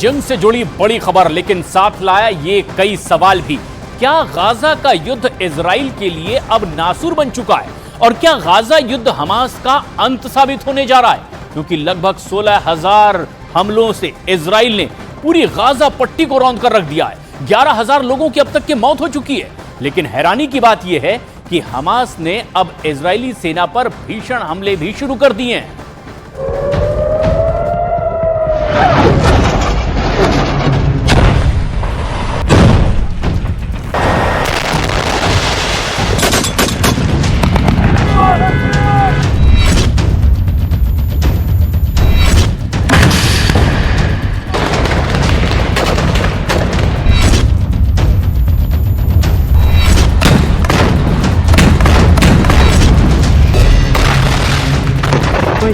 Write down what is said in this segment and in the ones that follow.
जंग से जुड़ी बड़ी खबर, लेकिन साथ लाया ये कई सवाल भी। क्या गाजा का युद्ध इजराइल के लिए अब नासूर बन चुका है? और क्या गाजा युद्ध हमास का अंत साबित होने जा रहा है? क्योंकि लगभग 16,000 हमलों से इजराइल ने पूरी गाजा पट्टी को रौंद कर रख दिया है। 11,000 लोगों की अब तक की मौत हो चुकी है। लेकिन हैरानी की बात यह है कि हमास ने अब इजरायली सेना पर भीषण हमले भी शुरू कर दिए हैं।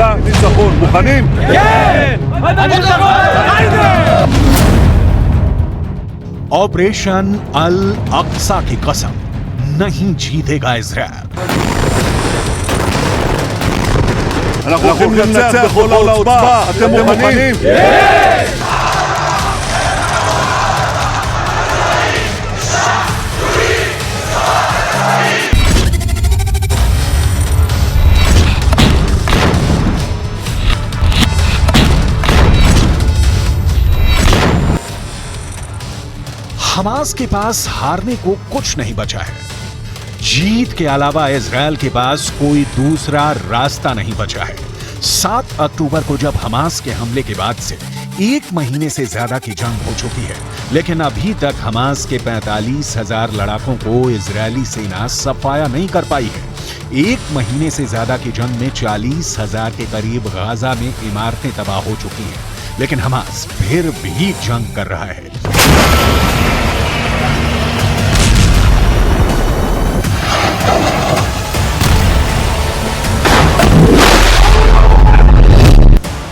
לניצחון. מוכנים? כן! ऑपरेशन अल अक्सा की कसम, नहीं जीतेगा इजराइल। אנחנו הולכים לנצח בכל העוצמה. אתם מוכנים? כן! हमास के पास हारने को कुछ नहीं बचा है। जीत के अलावा इजराइल के पास कोई दूसरा रास्ता नहीं बचा है। 7 अक्टूबर को जब हमास के हमले के बाद से 1 महीने से ज्यादा की जंग हो चुकी है, लेकिन अभी तक हमास के 45,000 लड़ाकों को इजरायली सेना सफाया नहीं कर पाई है। 1 महीने से ज्यादा की जंग में 40,000 के करीब गाजा में इमारतें तबाह हो चुकी हैं, लेकिन हमास फिर भी जंग कर रहा है।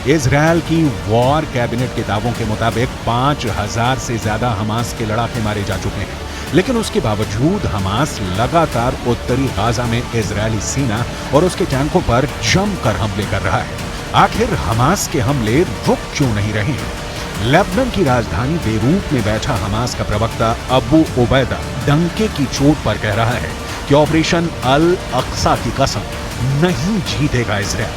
इजराइल की वॉर कैबिनेट के दावों के मुताबिक 5,000 से ज्यादा हमास के लड़ाके मारे जा चुके हैं, लेकिन उसके बावजूद हमास लगातार उत्तरी गाजा में इजरायली सेना और उसके टैंकों पर जमकर हमले कर रहा है। आखिर हमास के हमले रुक क्यों नहीं रहे हैं? लेबनान की राजधानी बेरूत में बैठा हमास का प्रवक्ता अबू उबैदा डंके की चोट पर कह रहा है कि ऑपरेशन अल अक्सा की कसम, नहीं जीतेगा इजराइल।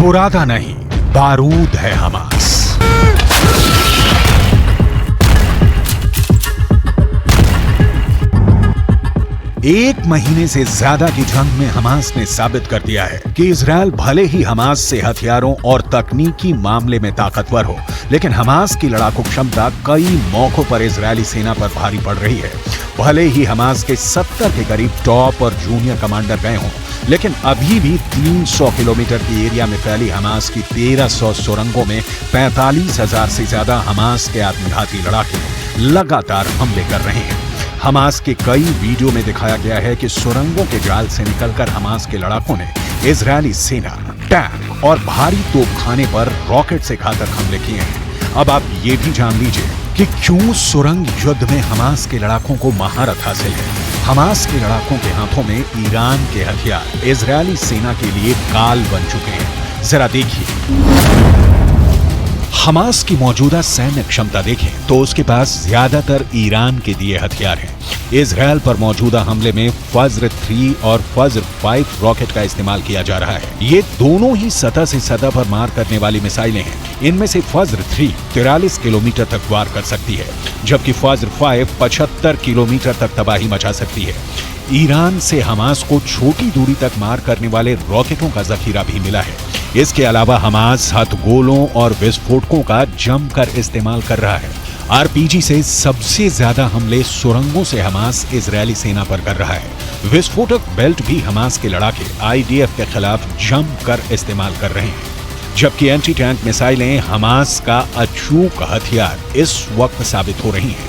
बुरादा नहीं, बारूद है हमास। एक महीने से ज्यादा की जंग में हमास ने साबित कर दिया है कि इजराइल भले ही हमास से हथियारों और तकनीकी मामले में ताकतवर हो, लेकिन हमास की लड़ाकू क्षमता कई मौकों पर इजरायली सेना पर भारी पड़ रही है। भले ही हमास के 70 के करीब टॉप और जूनियर कमांडर गए हों, लेकिन अभी भी 300 किलोमीटर की एरिया में फैली हमास की 1300 सुरंगों में 45,000 से ज्यादा हमास के आत्मघाती लड़ाके लगातार हमले कर रहे हैं। हमास के कई वीडियो में दिखाया गया है कि सुरंगों के जाल से निकलकर हमास के लड़ाकों ने इजरायली सेना, टैंक और भारी तोपखाने पर रॉकेट से घातक हमले किए हैं। अब आप ये भी जान लीजिए कि क्यों सुरंग युद्ध में हमास के लड़ाकों को महारत हासिल है। हमास के लड़ाकों के हाथों में ईरान के हथियार इजरायली सेना के लिए काल बन चुके हैं। जरा देखिए। हमास की मौजूदा सैन्य क्षमता देखें तो उसके पास ज्यादातर ईरान के दिए हथियार हैं। इजरायल पर मौजूदा हमले में फज्र 3 और फज्र 5 रॉकेट का इस्तेमाल किया जा रहा है। ये दोनों ही सतह से सतह पर मार करने वाली मिसाइलें हैं। इनमें से फज्र 3 43 किलोमीटर तक वार कर सकती है, जबकि फज्र 5 75 किलोमीटर तक तबाही मचा सकती है। ईरान से हमास को छोटी दूरी तक मार करने वाले रॉकेटों का जखीरा भी मिला है। इसके अलावा हमास हथगोलों और विस्फोटकों का जमकर इस्तेमाल कर रहा है। आरपीजी से सबसे ज्यादा हमले सुरंगों से हमास इजरायली सेना पर कर रहा है। विस्फोटक बेल्ट भी हमास के लड़ाके आईडीएफ के खिलाफ जमकर इस्तेमाल कर रहे हैं, जबकि एंटी टैंक मिसाइलें हमास का अचूक हथियार इस वक्त साबित हो रही हैं।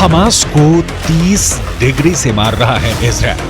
हमास को 30 डिग्री से मार रहा है इजरायल।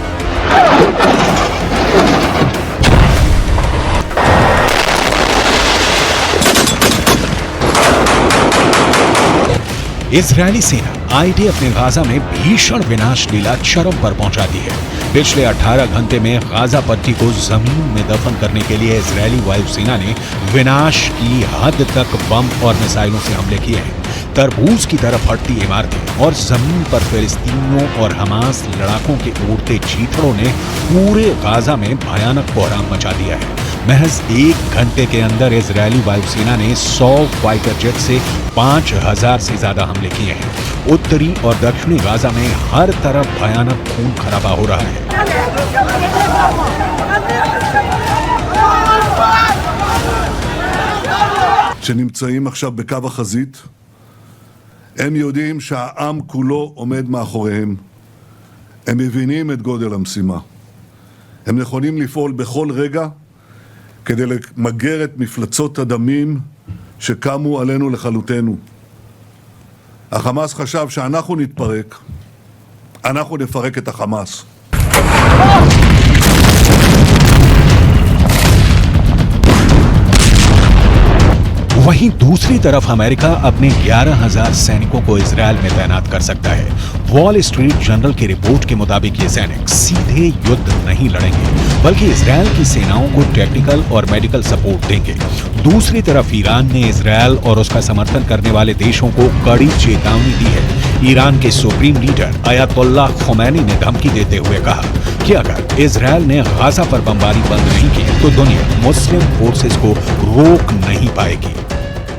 इजरायली सेना आईडीएफ ने गाजा में भीषण विनाश लीला चरम पर पहुंचा दी है। पिछले 18 घंटे में गाजा पट्टी को जमीन में दफन करने के लिए इजरायली वायुसेना ने विनाश की हद तक बम और मिसाइलों से हमले किए हैं। तरबूज की तरफ फटती इमारतें और जमीन पर फिलिस्तीनियों और हमास लड़ाकों के उड़ते चीथड़ों ने पूरे गाजा में भयानक कोहराम मचा दिया है। महज 1 घंटे के अंदर इजरायली वायुसेना ने 100 फाइटर जेट से 5000 से ज्यादा हमले किए हैं। उत्तरी और दक्षिणी गाजा में हर तरफ भयानक खून खराबा हो रहा है। שנמצאים עכשיו בקו החזית, הם יודעים שהעם כולו עומד מאחוריהם. הם מבינים את גודל המשימה. הם נכונים לפעול בכל רגע כדי למגר את מפלצות הדמים שקמו עלינו לכלותנו. החמאס חשב שאנחנו נתפרק, אנחנו נפרק את החמאס. वहीं दूसरी तरफ अमेरिका अपने 11,000 सैनिकों को इजरायल में तैनात कर सकता है। वॉल स्ट्रीट जर्नल की रिपोर्ट के मुताबिक ये सैनिक सीधे युद्ध नहीं लड़ेंगे, बल्कि इजरायल की सेनाओं को टेक्निकल और मेडिकल सपोर्ट देंगे। दूसरी तरफ ईरान ने इजरायल और उसका समर्थन करने वाले देशों को कड़ी चेतावनी दी है। ईरान के सुप्रीम लीडर अयातुल्लाह खुमैनी ने धमकी देते हुए कहा कि अगर इजरायल ने गाजा पर बमबारी बंद नहीं की तो दुनिया मुस्लिम फोर्सेस को रोक नहीं पाएगी।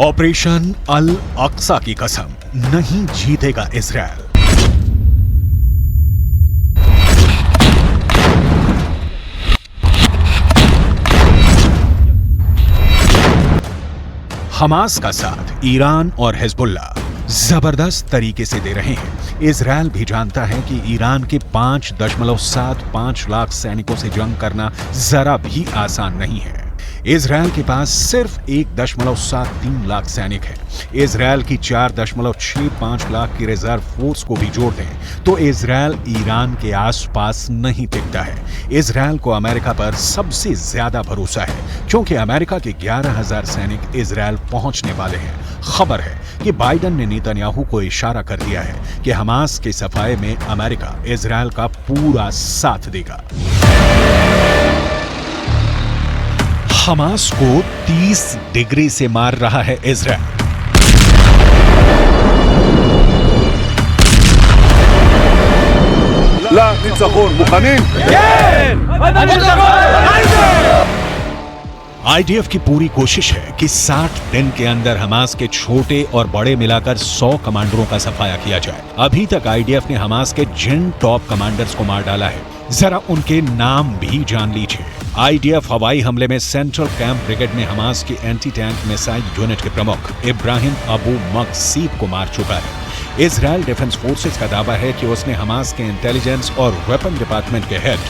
ऑपरेशन अल अक्सा की कसम, नहीं जीतेगा इजरायल। हमास का साथ ईरान और हिजबुल्लाह जबरदस्त तरीके से दे रहे हैं। इजरायल भी जानता है कि ईरान के 5.75 लाख सैनिकों से जंग करना जरा भी आसान नहीं है। इजरायल के पास सिर्फ 1.73 लाख सैनिक हैं। इजरायल की 4.65 लाख की रिजर्व फोर्स को भी जोड़ दें तो इजरायल ईरान के आसपास नहीं टिकता है। इजरायल को अमेरिका पर सबसे ज्यादा भरोसा है, क्योंकि अमेरिका के 11,000 सैनिक इजरायल पहुंचने वाले हैं। खबर है कि बाइडेन ने नेतन्याहू को इशारा कर दिया है कि हमास के सफाए में अमेरिका इजरायल का पूरा साथ देगा। हमास को 30 डिग्री से मार रहा है इजरायल। לניצחון. מוכנים? आईडीएफ की पूरी कोशिश है कि 60 दिन के अंदर हमास के छोटे और बड़े मिलाकर 100 कमांडरों का सफाया किया जाए। अभी तक आईडीएफ ने हमास के जिन टॉप कमांडर्स को मार डाला है, जरा उनके नाम भी जान लीजिए। आईडीएफ हवाई हमले में सेंट्रल कैंप ब्रिगेड में हमास की एंटी टैंक मिसाइल यूनिट के प्रमुख इब्राहिम अबू मकसीब को मार चुका है। इजराइल डिफेंस फोर्सेस का दावा है कि उसने हमास के इंटेलिजेंस और वेपन डिपार्टमेंट के हेड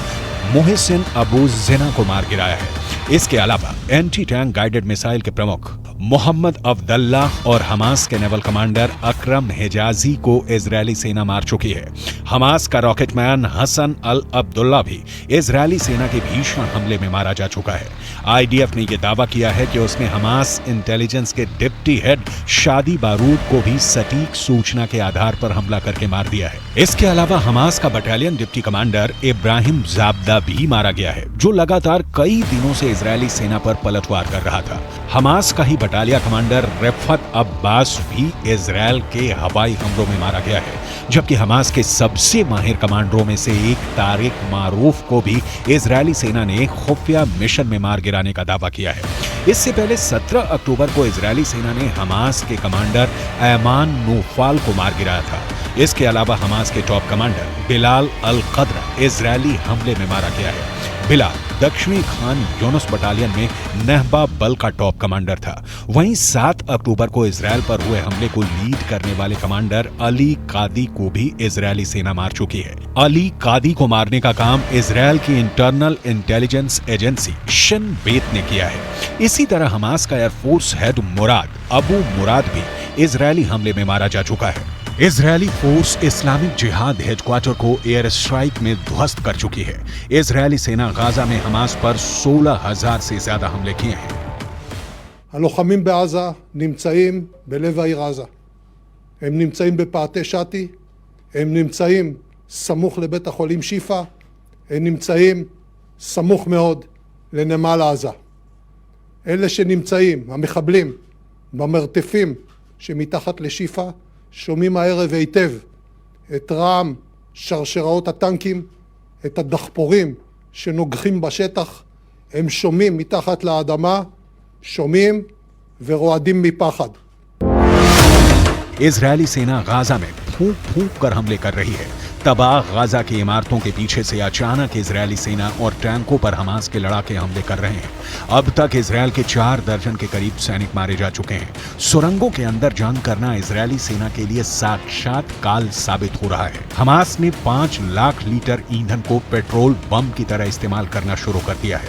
मोहसिन अबू जिना को मार गिराया है। इसके अलावा एंटी टैंक गाइडेड मिसाइल के प्रमुख मोहम्मद अब्दुल्लाह और हमास के नेवल कमांडर अकरम हिजाजी को इजरायली सेना मार चुकी है। हमास का रॉकेटमैन हसन अल अब्दुल्ला भी इजरायली सेना के भीषण हमले में मारा जा चुका है। आईडीएफ ने यह दावा किया है कि उसने हमास इंटेलिजेंस के डिप्टी हेड शादी बारूद को भी सटीक सूचना के आधार पर हमला करके मार दिया है। इसके अलावा हमास का बटालियन डिप्टी कमांडर इब्राहिम जाबदा भी मारा गया है, जो लगातार कई दिनों से इजरायली सेना पर पलटवार कर रहा था। हमास का ही बटालिया कमांडर रिफत अब्बास भी इजरायल के हवाई हमलों में मारा गया है, जबकि हमास के सबसे माहिर कमांडरों में से एक तारिक मारूफ को भी इजरायली सेना ने खुफिया मिशन में मार गिराने का दावा किया है। इससे पहले 17 अक्टूबर को इजरायली सेना ने हमास के कमांडर ऐमान नूफाल को मार गिराया था। इसके अलावा हमास के टॉप कमांडर बिलाल अल कद्र इजरायली हमले में मारा गया है। बिलाल दक्षिणी खान यूनुस बटालियन में नहबा बल का टॉप कमांडर था। वहीं 7 अक्टूबर को इजरायल पर हुए हमले को लीड करने वाले कमांडर अली कादी को भी इजरायली सेना मार चुकी है। अली कादी को मारने का काम इजरायल की इंटरनल इंटेलिजेंस एजेंसी शिन बेत ने किया है। इसी तरह हमास का एयरफोर्स हेड मुराद अबू मुराद भी इजरायली हमले में मारा जा चुका है। इजरायली फोर्स इस्लामिक जिहाद हेडक्वार्टर को एयर स्ट्राइक में ध्वस्त कर चुकी है। इजरायली सेना गाजा में हमास पर 16,000 से ज्यादा हमले किए हैं। הלוחמים בעזה נמצאים בלב העיר עזה. הם נמצאים בפאתי שתי, הם נמצאים סמוך לבית החולים שיפה, הם נמצאים סמוך מאוד לנמל עזה. אלה שנמצאים, המחבלים, במרתפים שמתחת לשיפה, שומעים הערב היטב את רעם שרשראות הטנקים, את הדחפורים שנוגחים בשטח, הם שומעים מתחת לאדמה, שומעים ורועדים מפחד. इजरायली सेना गाजा में फूंक फूंक कर हमले कर रही है। तबाह गाजा की इमारतों के पीछे से अचानक इजरायली सेना और टैंकों पर हमास के लड़ाके हमले कर रहे हैं। अब तक इजरायल के 4 दर्जन के करीब सैनिक मारे जा चुके हैं। सुरंगों के अंदर जंग करना इजरायली सेना के लिए साक्षात काल साबित हो रहा है। हमास ने 5 लाख लीटर ईंधन को पेट्रोल बम की तरह इस्तेमाल करना शुरू कर दिया है।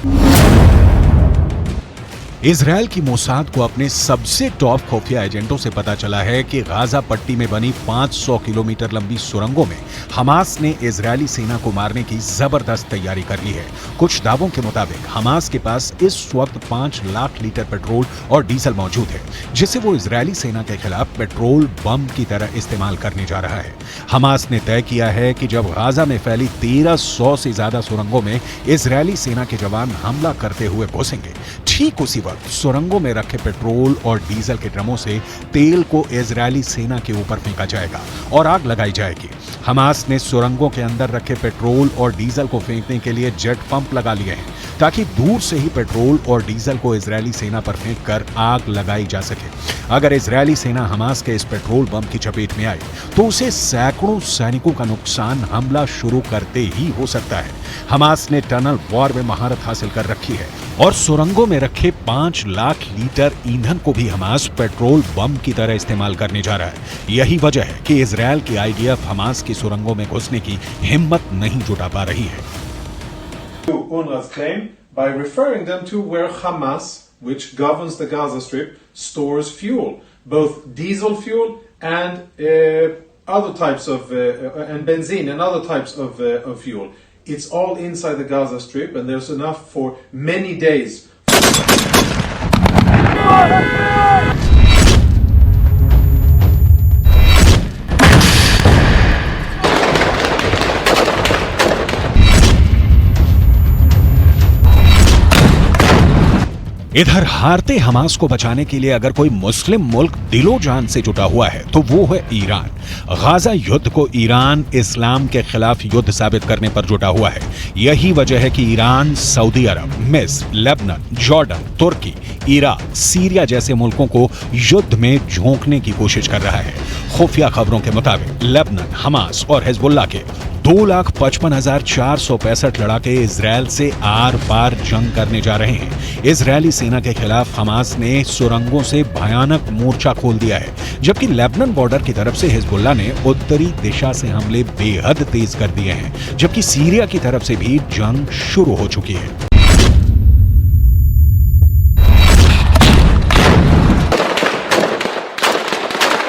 इजरायल की मोसाद को अपने सबसे टॉप खुफिया एजेंटों से पता चला है कि गाजा पट्टी में बनी 500 किलोमीटर लंबी सुरंगों में हमास ने इजरायली सेना को मारने की जबरदस्त तैयारी कर ली है। कुछ दावों के मुताबिक हमास के पास इस वक्त 5 लाख लीटर पेट्रोल और डीजल मौजूद है, जिसे वो इजरायली सेना के खिलाफ पेट्रोल बम की तरह इस्तेमाल करने जा रहा है। हमास ने तय किया है कि जब गाजा में फैली 1300 से ज्यादा सुरंगों में इजरायली सेना के जवान हमला करते हुए घुसेंगे, ठीक उसी वक्त सुरंगों में रखे पेट्रोल और डीजल के ड्रमों से तेल को इजरायली सेना के ऊपर फेंका जाएगा और आग लगाई जाएगी। हमास ने सुरंगों के अंदर रखे पेट्रोल और डीजल को फेंकने के लिए जेट पंप लगा लिए हैं, ताकि दूर से ही पेट्रोल और डीजल को इजरायली सेना पर फेंककर आग लगाई जा सके। अगर इजरायली सेना हमास के इस पेट्रोल बम की चपेट में आए तो उसे सैकड़ों सैनिकों का नुकसान हमला शुरू करते ही हो सकता है। हमास ने टनल वॉर में महारत हासिल कर रखी है और सुरंगों में रखे 5 लाख लीटर ईंधन को भी हमास पेट्रोल बम की तरह इस्तेमाल करने जा रहा है। यही वजह है कि इजरायल की आईडीएफ हमास की सुरंगों में घुसने की हिम्मत नहीं जुटा पा रही है। UNRWA's claim by referring them to where Hamas, which governs the Gaza Strip, stores fuel, both diesel fuel and other types of and benzene and other types of fuel. It's all inside the Gaza Strip, and there's enough for many days. इधर हारते Hamas को बचाने के लिए अगर कोई मुस्लिम मुल्क दिलो जान से जुटा हुआ है तो वो है ईरान। गाजा युद्ध को ईरान इस्लाम के खिलाफ युद्ध साबित करने पर जुटा हुआ है। यही वजह है कि ईरान सऊदी अरब, मिस्र, लेबनान, जॉर्डन, तुर्की, इराक, सीरिया जैसे मुल्कों को युद्ध में झोंकने की कोशिश कर रहा है। खुफिया खबरों के मुताबिक लेबनान, हमास और हिजबुल्लाह के 2,55,465 लड़ाके इजरायल से आर पार जंग करने जा रहे हैं। इजरायली सेना के खिलाफ हमास ने सुरंगों से भयानक मोर्चा खोल दिया है, जबकि लेबनान बॉर्डर की तरफ से हिजबुल्लाह ने उत्तरी दिशा से हमले बेहद तेज कर दिए हैं, जबकि सीरिया की तरफ से भी जंग शुरू हो चुकी है।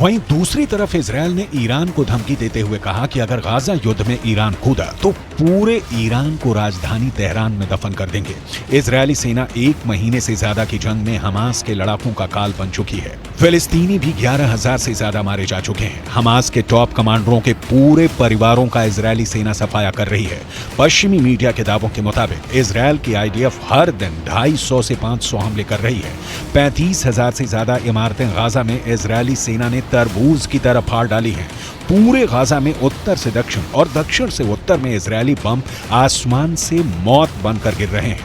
वहीं दूसरी तरफ इजरायल ने ईरान को धमकी देते हुए कहा कि अगर गाजा युद्ध में ईरान कूदा तो पूरे ईरान को राजधानी तेहरान में दफन कर देंगे। इजरायली सेना 1 महीने से ज्यादा की जंग में हमास के लड़ाकों का काल बन चुकी है। फिलिस्तीनी भी 11,000 से ज्यादा मारे जा चुके हैं। हमास के टॉप कमांडरों के पूरे परिवारों का इजरायली सेना सफाया कर रही है। पश्चिमी मीडिया के दावों के मुताबिक इजरायल की IDF हर दिन 250 से 500 हमले कर रही है। 35,000 से ज्यादा इमारतें गाजा में इजरायली सेना ने तरबूज की तरह फाड़ डाली हैं। पूरे गाजा में उत्तर से दक्षिण और दक्षिण से उत्तर में इजरायली बम आसमान से मौत बनकर गिर रहे हैं।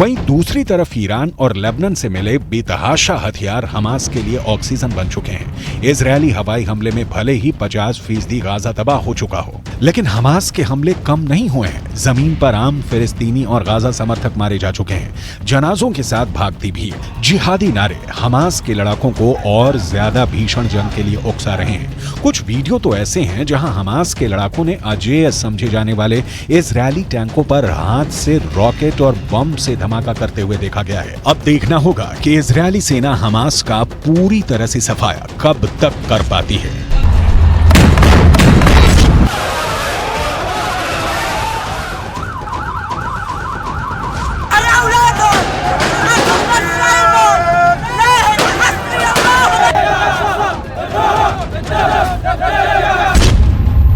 वहीं दूसरी तरफ ईरान और लेबनान से मिले बेतहाशा हथियार हमास के लिए ऑक्सीजन बन चुके हैं। इजरायली हवाई हमले में भले ही 50% गाजा तबाह हो चुका हो, लेकिन हमास के हमले कम नहीं हुए हैं। जमीन पर आम फिलिस्तीनी और गाजा समर्थक मारे जा चुके हैं, जनाजों के साथ भागती भी जिहादी नारे हमास के लड़ाकों को और ज्यादा भीषण जंग के लिए उकसा रहे हैं। कुछ वीडियो तो ऐसे हैं जहां हमास के लड़ाकों ने अजेय समझे जाने वाले इजरायली टैंकों पर हाथ से रॉकेट और बम से धमाका करते हुए देखा गया है। अब देखना होगा कि इजरायली सेना हमास का पूरी तरह से सफाया कब तक कर पाती है।